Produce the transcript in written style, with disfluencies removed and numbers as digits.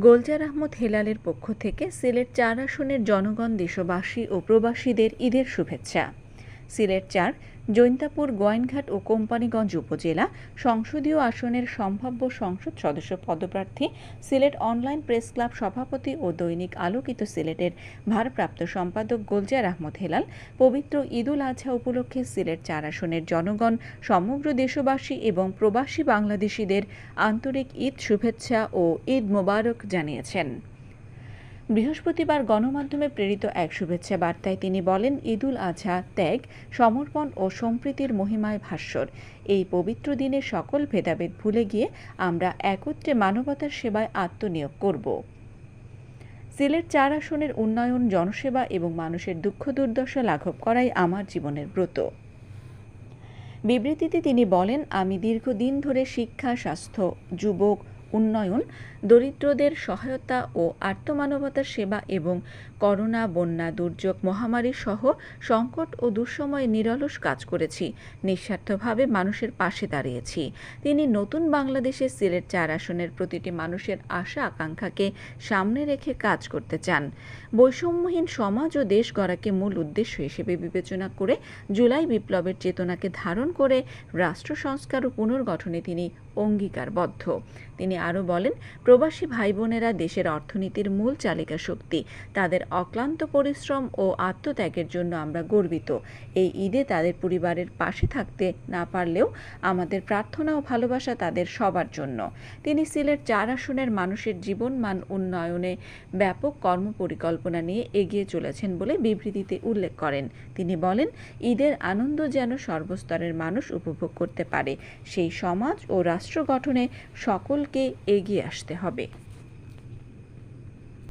গোলজার আহমদ হেলালের পক্ষ থেকে সিলেট ৪ আসনের জনগণ, দেশবাসী ও প্রবাসীদের ঈদের শুভেচ্ছা। সিলেট-৪, জৈন্তাপুর, গোয়াইনঘাট ও কোম্পানীগঞ্জ উপজেলা সংসদীয় আসনের সম্ভাব্য সংসদ সদস্য পদপ্রার্থী সিলেট অনলাইন প্রেস ক্লাব সভাপতি ও দৈনিক আলোকিত সিলেটের ভারপ্রাপ্ত সম্পাদক গোলজার আহমদ হেলাল পবিত্র ঈদুল আজহা উপলক্ষে সিলেট ৪ আসনের জনগণ, সমগ্র দেশবাসী এবং প্রবাসী বাংলাদেশিদের আন্তরিক ঈদ শুভেচ্ছা ও ঈদ মোবারক জানিয়েছেন। বৃহস্পতিবার গণমাধ্যমে প্রেরিত এক শুভেচ্ছা বার্তায় তিনি বলেন, ঈদুল আজহা ত্যাগ, সমর্পণ ও সম্প্রীতির মহিমায় ভাস্বর। এই পবিত্র দিনে সকল ভেদাভেদ ভুলে গিয়ে আমরা একত্রে মানবতার সেবায় আত্মনিয়োগ করব। সিলেট ৪ আসনের উন্নয়ন, জনসেবা এবং মানুষের দুঃখ দুর্দশা লাঘব করাই আমার জীবনের ব্রত। বিবৃতিতে তিনি বলেন, আমি দীর্ঘদিন ধরে শিক্ষা, স্বাস্থ্য, যুবক উন্নয়ন, দরিদ্রদের সহায়তা ও আর্তমানবতার সেবা এবং করোনা, বন্যা, দুর্যোগ, মহামারী সহ সংকট ও দুঃসময়ে নিরলস কাজ করেছি। নিঃস্বার্থভাবে মানুষের পাশে দাঁড়িয়েছি। তিনি নতুন বাংলাদেশে সিলেট ৪ আসনের প্রতিটি মানুষের আশা আকাঙ্ক্ষাকে সামনে রেখে কাজ করতে চান। বৈষম্যহীন সমাজ ও দেশ গড়াকে মূল উদ্দেশ্য হিসেবে বিবেচনা করে জুলাই বিপ্লবের চেতনাকে ধারণ করে রাষ্ট্র সংস্কার ও পুনর্গঠনে তিনি অঙ্গীকারবদ্ধ। তিনি আরও বলেন, প্রবাসী ভাই বোনেরা দেশের অর্থনীতির মূল চালিকা শক্তি। তাদের অক্লান্ত পরিশ্রম ও আত্মত্যাগের জন্য আমরা গর্বিত। এই ঈদে তাদের পরিবারের পাশে থাকতে না পারলেও আমাদের প্রার্থনা ও ভালোবাসা তাদের সবার জন্য। তিনি সিলেট ৪ আসনের মানুষের জীবনমান উন্নয়নে ব্যাপক কর্মপরিকল্পনা নিয়ে এগিয়ে চলেছেন বলে বিবৃতিতে উল্লেখ করেন। তিনি বলেন, ঈদের আনন্দ যেন সর্বস্তরের মানুষ উপভোগ করতে পারে, সেই সমাজ ও রাষ্ট্র গঠনে সকলকে এগিয়ে আসতে হবে।